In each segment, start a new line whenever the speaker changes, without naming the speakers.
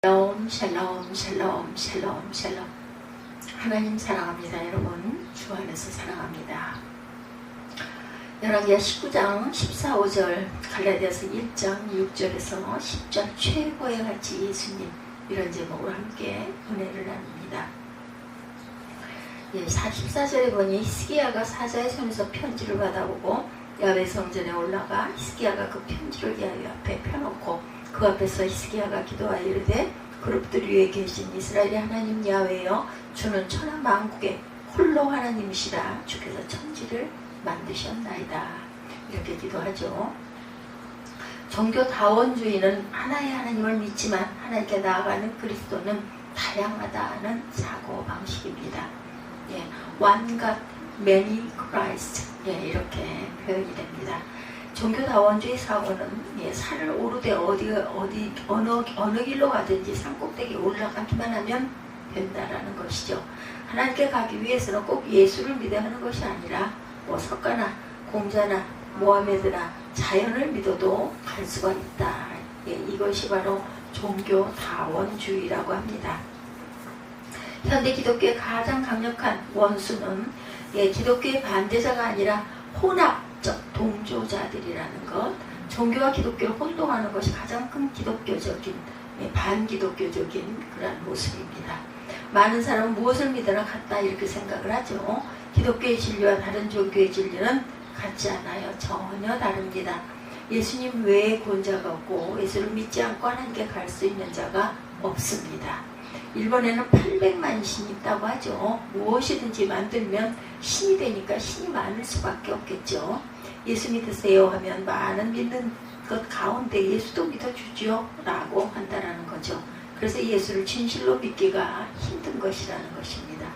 샬롬 샬롬 샬롬 샬롬 샬롬. 하나님 사랑합니다. 여러분 주 안에서 사랑합니다. 열왕기하 19장 14, 5절, 갈라디아서 1장 6절에서 10절 최고의 가치 예수님, 이런 제목으로 함께 은혜를 나눕니다. 14절에 보니 히스기야가 사자의 손에서 편지를 받아오고 야훼 성전에 올라가 히스기야가 그 편지를 야훼 앞에 펴놓고 그 앞에서 히스기야가 기도하여 이르되 그룹들 위에 계신 이스라엘의 하나님 야훼여, 주는 천하 만국의 홀로 하나님이시라. 주께서 천지를 만드셨나이다. 이렇게 기도하죠. 종교다원주의는 하나의 하나님을 믿지만 하나님께 나아가는 그리스도는 다양하다는 사고방식입니다. One God, many Christ, 이렇게 표현이 됩니다. 종교다원주의 사고는 산을 오르되 어느 길로 가든지 산꼭대기에 올라가기만 하면 된다라는 것이죠. 하나님께 가기 위해서는 꼭 예수를 믿어야 하는 것이 아니라 석가나 공자나 모하메드나 자연을 믿어도 갈 수가 있다. 이것이 바로 종교다원주의라고 합니다. 현대 기독교의 가장 강력한 원수는 기독교의 반대자가 아니라 혼합적 동조자들이라는 것, 종교와 기독교를 혼동하는 것이 가장 큰 기독교적인, 반기독교적인 그런 모습입니다. 많은 사람은 무엇을 믿으나 같다 이렇게 생각을 하죠. 기독교의 진리와 다른 종교의 진리는 같지 않아요. 전혀 다릅니다. 예수님 외에 구원자가 없고 예수를 믿지 않고 하나님께 갈 수 있는 자가 없습니다. 일본에는 800만 신이 있다고 하죠. 무엇이든지 만들면 신이 되니까 신이 많을 수밖에 없겠죠. 예수 믿으세요 하면 많은 믿는 것 가운데 예수도 믿어주죠 라고 한다는 거죠. 그래서 예수를 진실로 믿기가 힘든 것이라는 것입니다.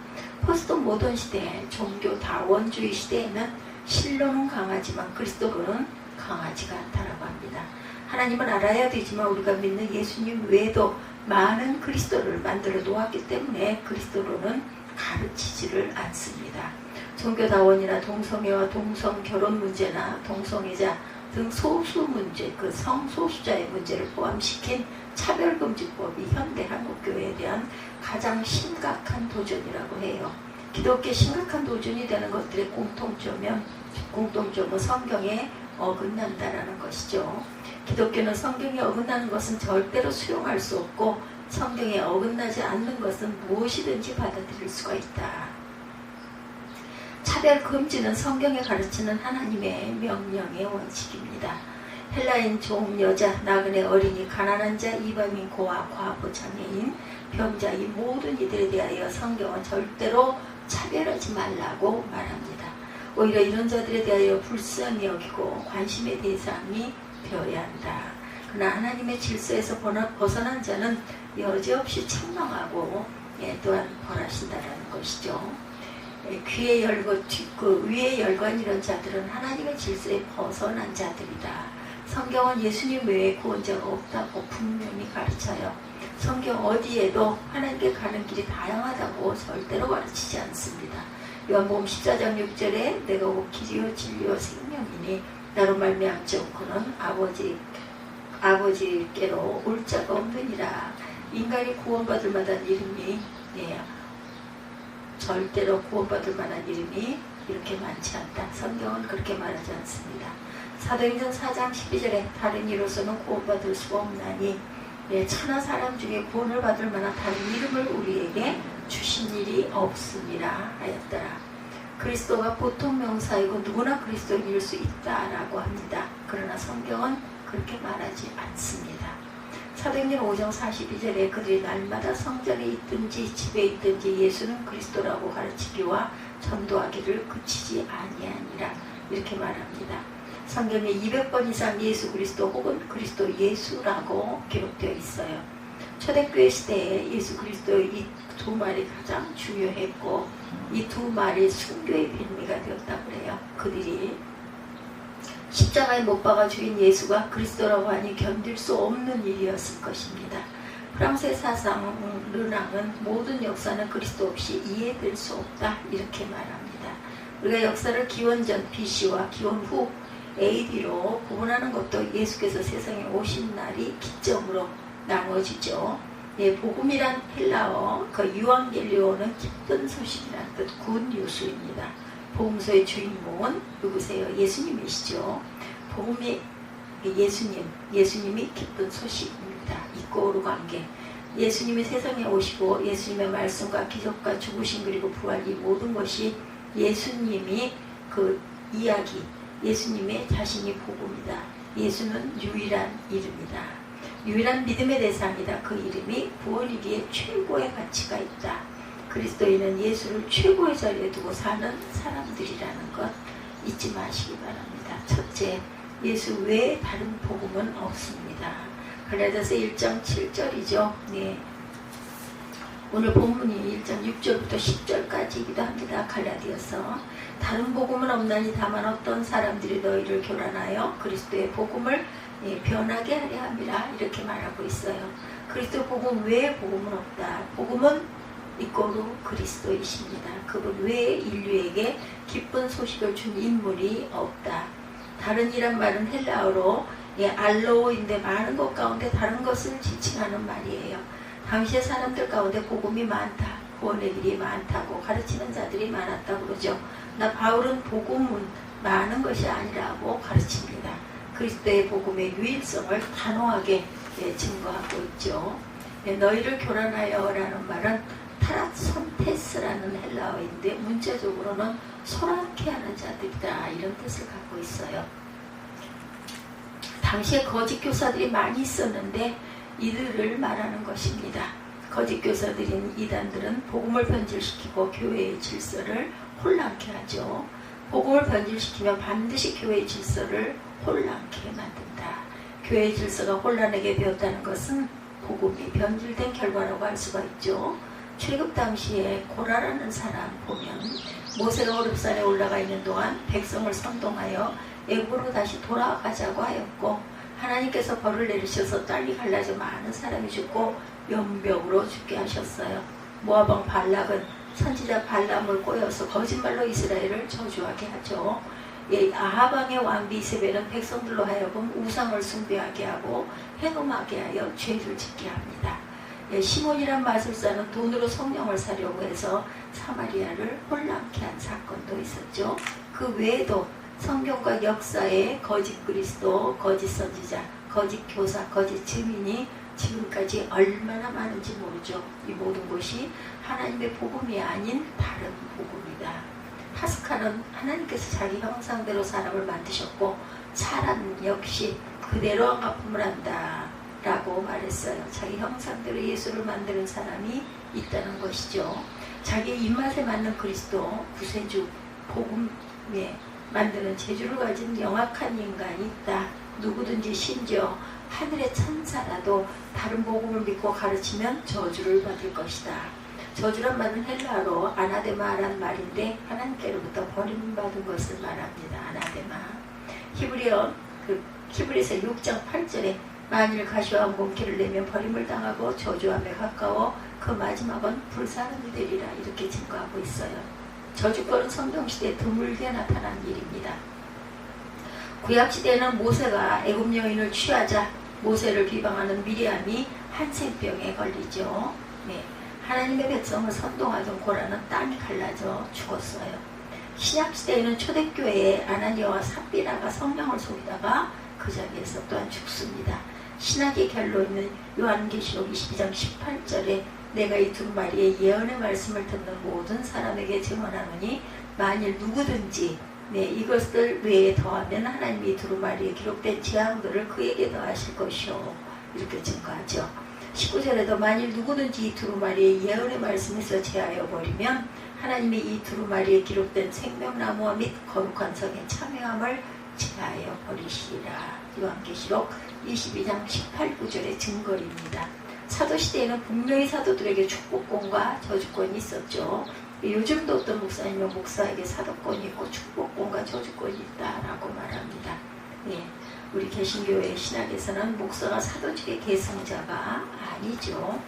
포스트 모던 시대, 종교다원주의 시대에는 실로는 강하지만 그리스도로는 강하지가 않다라고 합니다. 하나님을 알아야 되지만 우리가 믿는 예수님 외에도 많은 그리스도를 만들어 놓았기 때문에 그리스도로는 가르치지를 않습니다. 종교다원이나 동성애와 동성결혼 문제나 동성애자 등 소수 문제, 그 성소수자의 문제를 포함시킨 차별금지법이 현대 한국교회에 대한 가장 심각한 도전이라고 해요. 기독교의 심각한 도전이 되는 것들의 공통점은 성경에 어긋난다라는 것이죠. 기독교는 성경에 어긋나는 것은 절대로 수용할 수 없고 성경에 어긋나지 않는 것은 무엇이든지 받아들일 수가 있다. 차별 금지는 성경에 가르치는 하나님의 명령의 원칙입니다. 헬라인, 종, 여자, 나그네, 어린이, 가난한 자, 이방인, 고아, 과부, 장애인, 병자, 이 모든 이들에 대하여 성경은 절대로 차별하지 말라고 말합니다. 오히려 이런 자들에 대하여 불쌍히 여기고 관심의 대상이 되어야 한다. 그러나 하나님의 질서에서 벗어난 자는 여지없이 책망하고 또한 벌하신다는 것이죠. 귀의 열관, 위의 열관 이런 자들은 하나님의 질서에 벗어난 자들이다. 성경은 예수님 외에 구원자가 없다고 분명히 가르쳐요. 성경 어디에도 하나님께 가는 길이 다양하다고 절대로 가르치지 않습니다. 요한복음 14장 6절에 내가 곧 길이요 진리요 생명이니 나로 말미암지 않고는 아버지께로 올 자가 없느니라. 인간이 구원받을 만한 이름이 절대로 구원받을 만한 이름이 이렇게 많지 않다. 성경은 그렇게 말하지 않습니다. 사도행전 4장 12절에 다른 이로서는 구원받을 수가 없나니 천하 사람 중에 구원을 받을 만한 다른 이름을 우리에게 주신 일이 없음이라 하였더라. 그리스도가 보통 명사이고 누구나 그리스도를 믿을 수 있다라고 합니다. 그러나 성경은 그렇게 말하지 않습니다. 사도행전 5장 42절에 그들이 날마다 성전에 있든지 집에 있든지 예수는 그리스도라고 가르치기와 전도하기를 그치지 아니하니라 이렇게 말합니다. 성경에 200번 이상 예수 그리스도 혹은 그리스도 예수라고 기록되어 있어요. 초대교회 시대에 예수 그리스도의 이 두 말이 가장 중요했고 이 두 말이 순교의 빌미가 되었다고 해요. 그들이 십자가에 못 박아 죽인 예수가 그리스도라고 하니 견딜 수 없는 일이었을 것입니다. 프랑스의 사상 르낭은 모든 역사는 그리스도 없이 이해될 수 없다 이렇게 말합니다. 우리가 역사를 기원전 BC와 기원 후 AD로 구분하는 것도 예수께서 세상에 오신 날이 기점으로 나누어지죠. 예, 복음이란 헬라어 그 유앙겔리오는 기쁜 소식이라는 뜻 굿뉴스입니다. 복음서의 주인공은 누구세요? 예수님이시죠. 복음이 예수님이 기쁜 소식입니다. 이꼬르 관계. 예수님이 세상에 오시고 예수님의 말씀과 기적과 죽으심 그리고 부활 이 모든 것이 예수님이 그 이야기, 예수님의 자신이 복음이다. 예수는 유일한 이름이다. 유일한 믿음의 대상이다. 그 이름이 구원이기에 최고의 가치가 있다. 그리스도인은 예수를 최고의 자리에 두고 사는 사람들이라는 것 잊지 마시기 바랍니다. 첫째, 예수 외에 다른 복음은 없습니다. 갈라디아서 1장 7절이죠. 네. 오늘 본문이 1장 6절부터 10절까지이기도 합니다. 갈라디아서. 다른 복음은 없나니 다만 어떤 사람들이 너희를 교란하여 그리스도의 복음을 변하게 하려 함이라 이렇게 말하고 있어요. 그리스도 복음 외에 복음은 없다. 복음은 이꼬르 그리스도이십니다. 그분 외에 인류에게 기쁜 소식을 준 인물이 없다. 다른 이란 말은 헬라어로 알로인데 많은 것 가운데 다른 것을 지칭하는 말이에요. 당시의 사람들 가운데 복음이 많다, 구원의 길이 많다고 가르치는 자들이 많았다고 그러죠. 나 바울은 복음은 많은 것이 아니라고 가르칩니다. 그리스도의 복음의 유일성을 단호하게 증거하고 있죠. 너희를 교란하여 라는 말은 타라손테스라는 헬라어인데 문자적으로는 소란케 하는 자들이다 이런 뜻을 갖고 있어요. 당시에 거짓 교사들이 많이 있었는데 이들을 말하는 것입니다. 거짓 교사들인 이단들은 복음을 변질시키고 교회의 질서를 혼란케 하죠. 복음을 변질시키면 반드시 교회의 질서를 혼란케 만든다. 교회의 질서가 혼란하게 되었다는 것은 복음이 변질된 결과라고 할 수가 있죠. 출애굽 당시에 고라라는 사람 보면 모세가 호렙산에 올라가 있는 동안 백성을 선동하여 애굽으로 다시 돌아가자고 하였고 하나님께서 벌을 내리셔서 땅이 갈라져 많은 사람이 죽고 연병으로 죽게 하셨어요. 모압왕 발락은 선지자 발람을 꼬여서 거짓말로 이스라엘을 저주하게 하죠. 아합왕의 왕비 이세벨은 백성들로 하여금 우상을 숭배하게 하고 행음하게 하여 죄를 짓게 합니다. 시몬이란 마술사는 돈으로 성령을 사려고 해서 사마리아를 혼란케 한 사건도 있었죠. 그 외에도 성경과 역사에 거짓 그리스도, 거짓 선지자, 거짓 교사, 거짓 증인이 지금까지 얼마나 많은지 모르죠. 이 모든 것이 하나님의 복음이 아닌 다른 복음이다. 파스칼은 하나님께서 자기 형상대로 사람을 만드셨고 사람 역시 그대로 화품을 한다 라고 말했어요. 자기 형상대로 예수를 만드는 사람이 있다는 것이죠. 자기 입맛에 맞는 그리스도, 구세주, 복음에 만드는 재주를 가진 영악한 인간이 있다. 누구든지 심지어 하늘의 천사라도 다른 복음을 믿고 가르치면 저주를 받을 것이다. 저주란 말은 헬라어로 아나데마란 말인데 하나님께로부터 버림받은 것을 말합니다. 아나데마. 히브리서 6장 8절에 만일 가시와 몽키를 내면 버림을 당하고 저주함에 가까워 그 마지막은 불사름이 되리라 이렇게 증거하고 있어요. 저주권은 성경시대에 드물게 나타난 일입니다. 구약시대에는 모세가 애굽 여인을 취하자 모세를 비방하는 미리암이 한센병에 걸리죠. 네. 하나님의 백성을 선동하던 고라는 땅이 갈라져 죽었어요. 신약시대에는 초대교회에 아나니아와 삽비라가 성령을 속이다가 그 자리에서 또한 죽습니다. 신학의 결론은 요한계시록 22장 18절에 내가 이 두루마리의 예언의 말씀을 듣는 모든 사람에게 증언하노니 만일 누구든지 이것들 외에 더하면 하나님이 두루마리에 기록된 재앙들을 그에게 더하실 것이요 이렇게 증거하죠. 19절에도 만일 누구든지 이 두루마리의 예언의 말씀에서 제하여 버리면 하나님이 이 두루마리에 기록된 생명나무와 및 거룩한 성의 참여함을 제하여 버리시리라. 요한계시록 22장 18, 9절의 증거입니다. 사도시대에는 북녀의 사도들에게 축복권과 저주권이 있었죠. 요즘도 어떤 목사님은 목사에게 사도권이 있고 축복권과 저주권이 있다라고 말합니다. 예, 우리 개신교회 신학에서는 목사가 사도직의 계승자가 아니죠.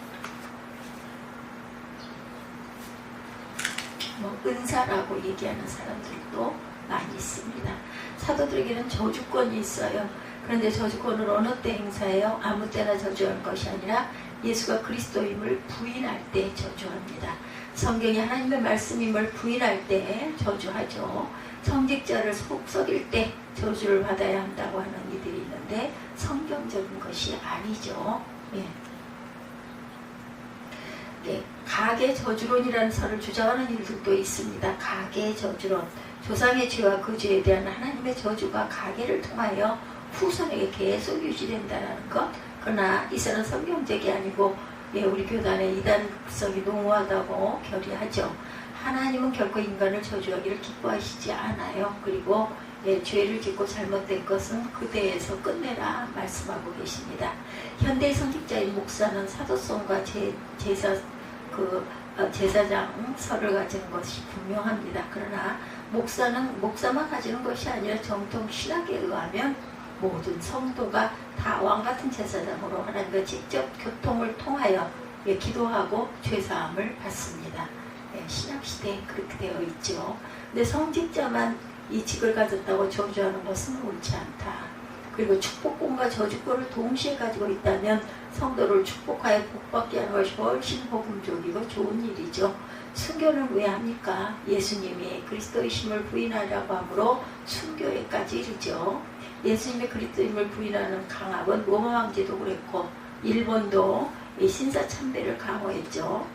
은사라고 얘기하는 사람들도 많이 있습니다. 사도들에게는 저주권이 있어요. 그런데 저주권을 어느 때 행사해요? 아무 때나 저주할 것이 아니라 예수가 그리스도임을 부인할 때 저주합니다. 성경이 하나님의 말씀임을 부인할 때 저주하죠. 성직자를 속썩일 때 저주를 받아야 한다고 하는 이들이 있는데 성경적인 것이 아니죠. 가계 저주론이라는 설을 주장하는 이들도 있습니다. 가계 저주론, 조상의 죄와 그 죄에 대한 하나님의 저주가 가계를 통하여 후손에게 계속 유지된다는 것. 그러나 이 설은 성경적이 아니고 우리 교단의 이단성이 농후하다고 결의하죠. 하나님은 결코 인간을 저주하기를 기뻐하시지 않아요. 그리고 죄를 짓고 잘못된 것은 그대에서 끝내라 말씀하고 계십니다. 현대 성직자인 목사는 사도성과 제사장 설을 가진 것이 분명합니다. 그러나 목사는 목사만 가지는 것이 아니라 정통 신학에 의하면 모든 성도가 다 왕같은 제사장으로 하나님과 직접 교통을 통하여 기도하고 죄사함을 받습니다. 신약시대에 그렇게 되어 있죠. 근데 성직자만 이 직을 가졌다고 저주하는 것은 옳지 않다. 그리고 축복권과 저주권을 동시에 가지고 있다면 성도를 축복하여 복받게 하는 것이 훨씬 복음적이고 좋은 일이죠. 순교는 왜 합니까? 예수님이 그리스도이심을 부인하려고 하므로 순교에까지 이르죠. 예수님의 그리스도임을 부인하는 강압은 로마 황제도 그랬고 일본도 신사참배를 강호했죠.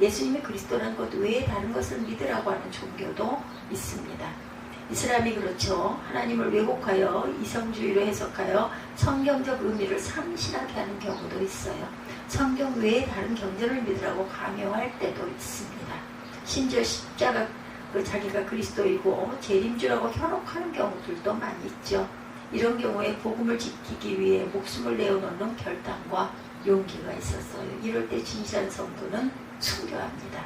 예수님이 그리스도라는 것 외에 다른 것을 믿으라고 하는 종교도 있습니다. 이슬람이 그렇죠. 하나님을 왜곡하여 이성주의로 해석하여 성경적 의미를 상실하게 하는 경우도 있어요. 성경 외에 다른 경전을 믿으라고 강요할 때도 있습니다. 심지어 십자가 자기가 그리스도이고 재림주라고 현혹하는 경우들도 많이 있죠. 이런 경우에 복음을 지키기 위해 목숨을 내어놓는 결단과 용기가 있었어요. 이럴 때 진실한 성도는 순교합니다.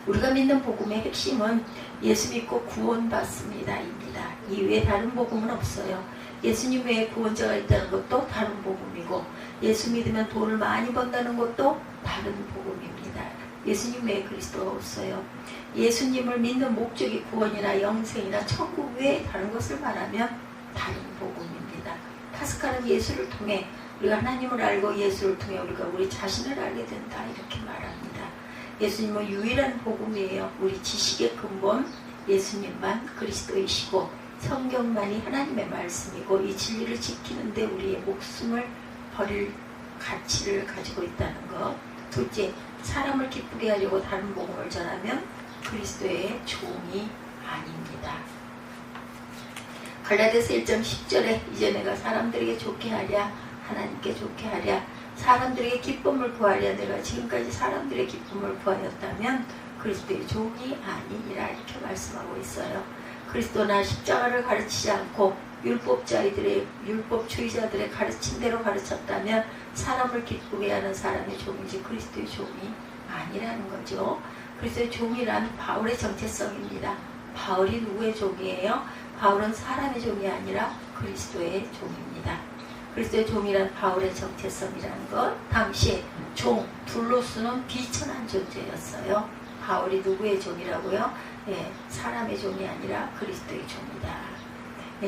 우리가 믿는 복음의 핵심은 예수 믿고 구원받습니다 입니다. 이외에 다른 복음은 없어요. 예수님 외에 구원자가 있다는 것도 다른 복음이고 예수 믿으면 돈을 많이 번다는 것도 다른 복음입니다. 예수님 외에 그리스도가 없어요. 예수님을 믿는 목적이 구원이나 영생이나 천국 외에 다른 것을 말하면 다른 복음입니다. 파스칼은 예수를 통해 우리가 하나님을 알고 예수를 통해 우리가 우리 자신을 알게 된다 이렇게 말합니다. 예수님은 유일한 복음이에요. 우리 지식의 근본 예수님만 그리스도이시고 성경만이 하나님의 말씀이고 이 진리를 지키는데 우리의 목숨을 버릴 가치를 가지고 있다는 것. 둘째, 사람을 기쁘게 하려고 다른 복음을 전하면 그리스도의 종이 아닙니다. 갈라디아서 1장 10절에 이제 내가 사람들에게 좋게 하랴 하나님께 좋게 하랴 사람들에게 기쁨을 구하랴 내가 지금까지 사람들의 기쁨을 구하였다면 그리스도의 종이 아니니라 이렇게 말씀하고 있어요. 그리스도나 십자가를 가르치지 않고 율법주의자들의 가르친 대로 가르쳤다면 사람을 기쁘게 하는 사람의 종이지 그리스도의 종이 아니라는 거죠. 그리스도의 종이란 바울의 정체성입니다. 바울이 누구의 종이에요? 바울은 사람의 종이 아니라 그리스도의 종입니다. 그리스도의 종이란 바울의 정체성이라는 것. 당시에 종, 둘로스는 비천한 존재였어요. 바울이 누구의 종이라고요? 사람의 종이 아니라 그리스도의 종이다.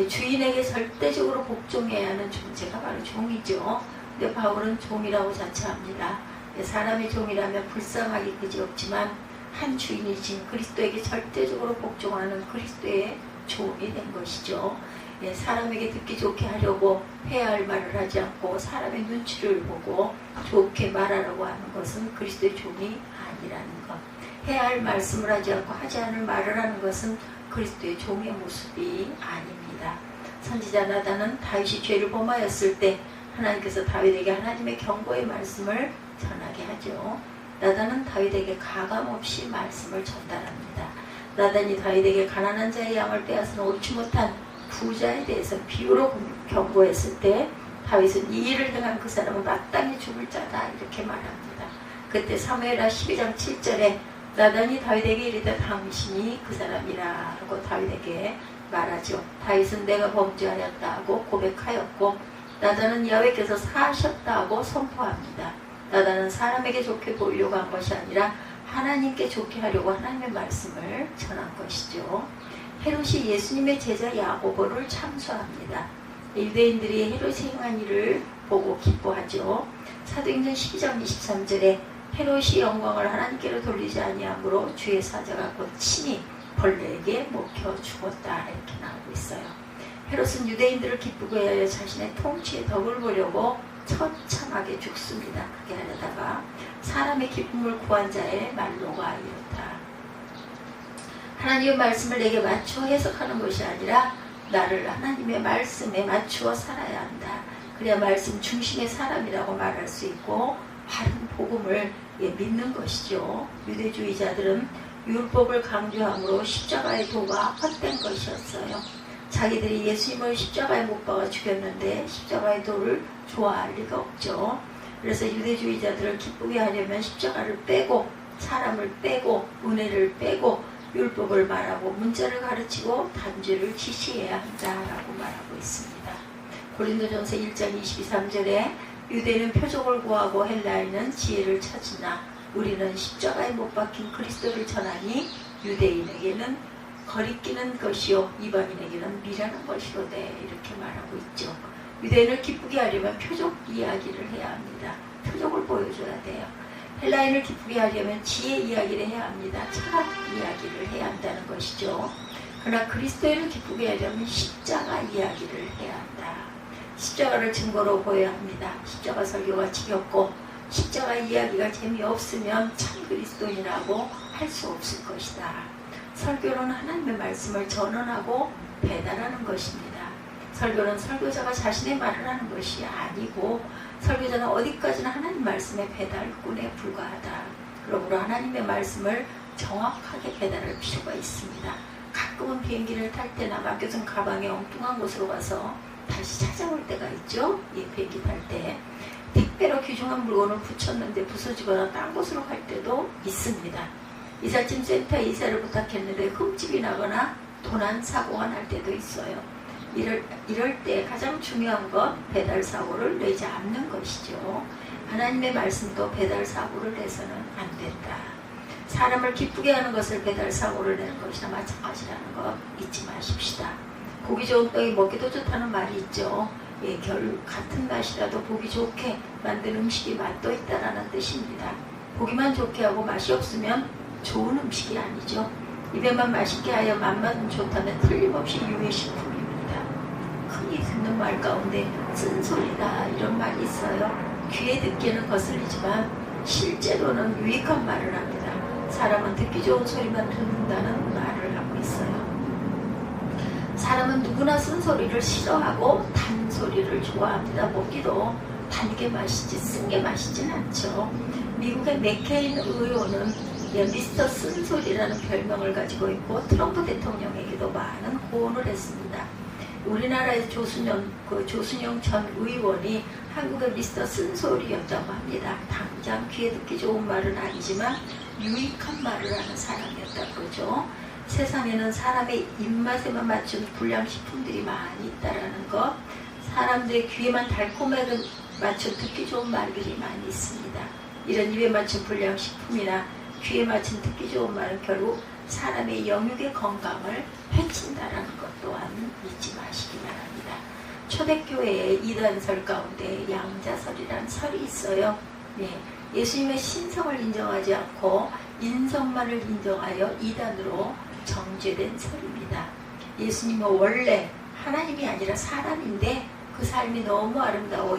주인에게 절대적으로 복종해야 하는 존재가 바로 종이죠. 근데 바울은 종이라고 자처합니다. 사람의 종이라면 불쌍하기 그지없지만 한 주인이신 그리스도에게 절대적으로 복종하는 그리스도의 종이 된 것이죠. 사람에게 듣기 좋게 하려고 해야 할 말을 하지 않고 사람의 눈치를 보고 좋게 말하려고 하는 것은 그리스도의 종이 아니라는 것. 해야 할 말씀을 하지 않고 하지 않을 말을 하는 것은 그리스도의 종의 모습이 아닙니다. 선지자 나단은 다윗이 죄를 범하였을 때 하나님께서 다윗에게 하나님의 경고의 말씀을 전하게 하죠. 나단은 다윗에게 가감없이 말씀을 전달합니다. 나단이 다윗에게 가난한 자의 양을 빼앗은 옳지 못한 부자에 대해서 비유로 경고했을 때 다윗은 이 일을 행한 그 사람은 마땅히 죽을 자다 이렇게 말합니다. 그때 사무엘하 12장 7절에 나단이 다윗에게 이르되 당신이 그 사람이라고 다윗에게 말하죠. 다윗은 내가 범죄하였다 하고 고백하였고 나단은 야훼께서 사하셨다 하고 선포합니다. 나단은 사람에게 좋게 보이려고 한 것이 아니라 하나님께 좋게 하려고 하나님의 말씀을 전한 것이죠. 헤롯이 예수님의 제자 야고보를 참수합니다. 유대인들이 헤롯이 행한 일을 보고 기뻐하죠. 사도행전 12장 23절에 헤롯이 영광을 하나님께로 돌리지 아니하므로 주의 사자가 곧 친히 벌레에게 먹혀 죽었다 이렇게 나오고 있어요. 헤롯은 유대인들을 기쁘게 하여 자신의 통치의 덕을 보려고 처참하게 죽습니다. 그렇게 하려다가 사람의 기쁨을 구한 자의 말로가 이렇다. 하나님의 말씀을 내게 맞추어 해석하는 것이 아니라 나를 하나님의 말씀에 맞추어 살아야 한다. 그래야 말씀 중심의 사람이라고 말할 수 있고 바른 복음을 믿는 것이죠. 유대주의자들은 율법을 강조함으로 십자가의 도가 헛된 것이었어요. 자기들이 예수님을 십자가에 못 박아 죽였는데 십자가의 도를 좋아할 리가 없죠. 그래서 유대주의자들을 기쁘게 하려면 십자가를 빼고 사람을 빼고 은혜를 빼고 율법을 말하고 문자를 가르치고 단죄를 지시해야 한다라고 말하고 있습니다. 고린도전서 1장 22~23절에 유대인은 표적을 구하고 헬라인은 지혜를 찾으나 우리는 십자가에 못 박힌 그리스도를 전하니 유대인에게는 거리끼는 것이요 이방인에게는 미련한 것이로되 이렇게 말하고 있죠. 유대인을 기쁘게 하려면 표적 이야기를 해야 합니다. 표적을 보여줘야 돼요. 헬라인을 기쁘게 하려면 지혜 이야기를 해야 합니다. 철학 이야기를 해야 한다는 것이죠. 그러나 그리스도인을 기쁘게 하려면 십자가 이야기를 해야 한다. 십자가를 증거로 보여야 합니다. 십자가 설교가 지겹고 십자가 이야기가 재미없으면 참 그리스도인이라고 할 수 없을 것이다. 설교는 하나님의 말씀을 전언하고 배달하는 것입니다. 설교는 설교자가 자신의 말을 하는 것이 아니고 설교자는 어디까지나 하나님 말씀의 배달꾼에 불과하다. 그러므로 하나님의 말씀을 정확하게 배달할 필요가 있습니다. 가끔은 비행기를 탈 때나 맡겨둔 가방에 엉뚱한 곳으로 가서 다시 찾아올 때가 있죠. 비행기 탈 때. 택배로 귀중한 물건을 붙였는데 부서지거나 딴 곳으로 갈 때도 있습니다. 이삿짐 센터에 이사를 부탁했는데 흠집이 나거나 도난 사고가 날 때도 있어요. 이럴 때 가장 중요한 건 배달 사고를 내지 않는 것이죠. 하나님의 말씀도 배달 사고를 내서는 안 된다. 사람을 기쁘게 하는 것을 배달 사고를 내는 것이나 마찬가지라는 거 잊지 마십시다. 보기 좋은 떡이 먹기도 좋다는 말이 있죠. 결 같은 맛이라도 보기 좋게 만든 음식이 맛도 있다라는 뜻입니다. 보기만 좋게 하고 맛이 없으면 좋은 음식이 아니죠. 입에만 맛있게 하여 맛만 좋다면 틀림없이 유해식품입니다. 흔히 듣는 말 가운데 쓴소리다 이런 말이 있어요. 귀에 듣기에는 거슬리지만 실제로는 유익한 말을 합니다. 사람은 듣기 좋은 소리만 듣는다는 말을 하고 있어요. 사람은 누구나 쓴소리를 싫어하고 단소리를 좋아합니다. 먹기도 단 게 맛이지 쓴 게 맛있진 않죠. 미국의 맥케인 의원은 미스터 쓴소리라는 별명을 가지고 있고 트럼프 대통령에게도 많은 호언을 했습니다. 우리나라의 조순영 전 의원이 한국의 미스터 쓴소리였다고 합니다. 당장 귀에 듣기 좋은 말은 아니지만 유익한 말을 하는 사람이었다고 그러죠. 세상에는 사람의 입맛에만 맞춘 불량식품들이 많이 있다라는 것, 사람들의 귀에만 달콤하게 맞춘 듣기 좋은 말들이 많이 있습니다. 이런 입에 맞춘 불량식품이나 귀에 맞춘 듣기 좋은 말은 결국 사람의 영육의 건강을 해친다라는 것 또한 잊지 마시기 바랍니다. 초대교회의 이단설 가운데 양자설이라는 설이 있어요. 예수님의 신성을 인정하지 않고 인성만을 인정하여 이단으로 정죄된 설입니다. 예수님은 원래 하나님이 아니라 사람인데 그 삶이 너무 아름다워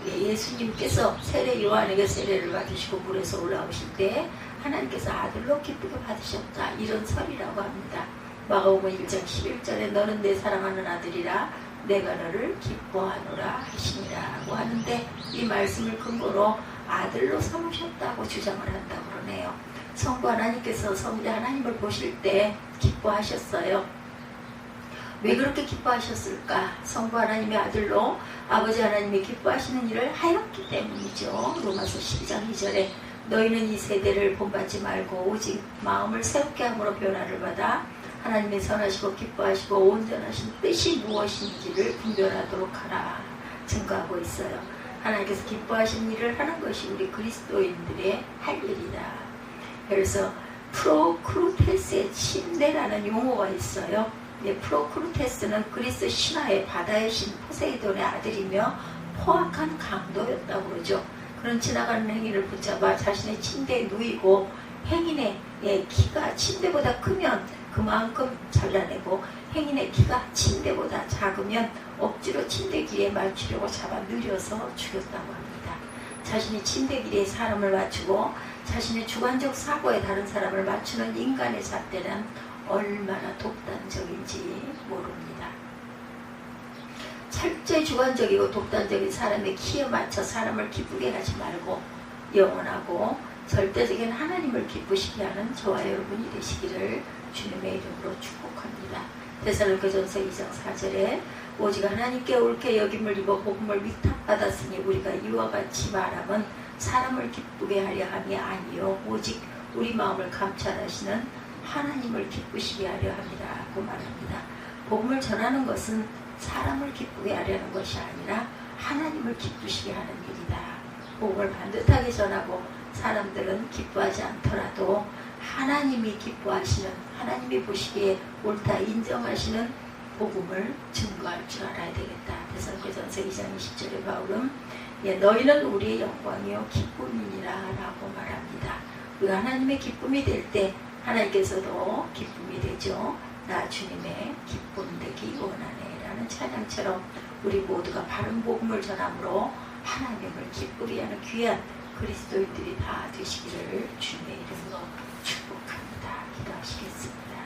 예수님께서 세례 요한에게 세례를 받으시고 물에서 올라오실 때 하나님께서 아들로 기쁘게 받으셨다 이런 설이라고 합니다. 마가복음 1장 11절에 너는 내 사랑하는 아들이라 내가 너를 기뻐하노라 하시니라고 하는데 이 말씀을 근거로 아들로 삼으셨다고 주장을 한다고 그러네요. 성부 하나님께서 성자 하나님을 보실 때 기뻐하셨어요. 왜 그렇게 기뻐하셨을까? 성부 하나님의 아들로 아버지 하나님이 기뻐하시는 일을 하였기 때문이죠. 로마서 12장 2절에 너희는 이 세대를 본받지 말고 오직 마음을 새롭게 함으로 변화를 받아 하나님의 선하시고 기뻐하시고 온전하신 뜻이 무엇인지를 분별하도록 하라 증거하고 있어요. 하나님께서 기뻐하신 일을 하는 것이 우리 그리스도인들의 할 일이다. 그래서 프로크루테스의 침례라는 용어가 있어요. 프로크루테스는 그리스 신화의 바다의 신 포세이돈의 아들이며 포악한 강도였다고 그러죠. 그런 지나가는 행인을 붙잡아 자신의 침대에 누이고 행인의 키가 침대보다 크면 그만큼 잘라내고 행인의 키가 침대보다 작으면 억지로 침대 길이에 맞추려고 잡아 늘려서 죽였다고 합니다. 자신이 침대 길이에 사람을 맞추고 자신의 주관적 사고에 다른 사람을 맞추는 인간의 잣대는 얼마나 독단적인지 모릅니다. 철저히 주관적이고 독단적인 사람의 키에 맞춰 사람을 기쁘게 하지 말고 영원하고 절대적인 하나님을 기쁘시게 하는 저와 여러분이 되시기를 주님의 이름으로 축복합니다. 데살로니가전서 2장 4절에 오직 하나님께 옳게 여김을 입어 복음을 위탁받았으니 우리가 이와 같이 말함은 사람을 기쁘게 하려 함이 아니요 오직 우리 마음을 감찰하시는 하나님을 기쁘시게 하려 함이라고 말합니다. 복음을 전하는 것은 사람을 기쁘게 하려는 것이 아니라 하나님을 기쁘시게 하는 일이다. 복음을 반듯하게 전하고 사람들은 기뻐하지 않더라도 하나님이 기뻐하시는, 하나님이 보시기에 옳다 인정하시는 복음을 증거할 줄 알아야 되겠다. 데살로니가전서 2장 20절에 바울은 너희는 우리의 영광이요 기쁨이니라 라고 말합니다. 우리가 하나님의 기쁨이 될 때 하나님께서도 기쁨이 되죠. 나 주님의 기쁨 되기 원하네 라는 찬양처럼 우리 모두가 바른 복음을 전함으로 하나님을 기쁘게 하는 귀한 그리스도인들이 다 되시기를 주님의 이름으로 축복합니다. 기도하시겠습니다.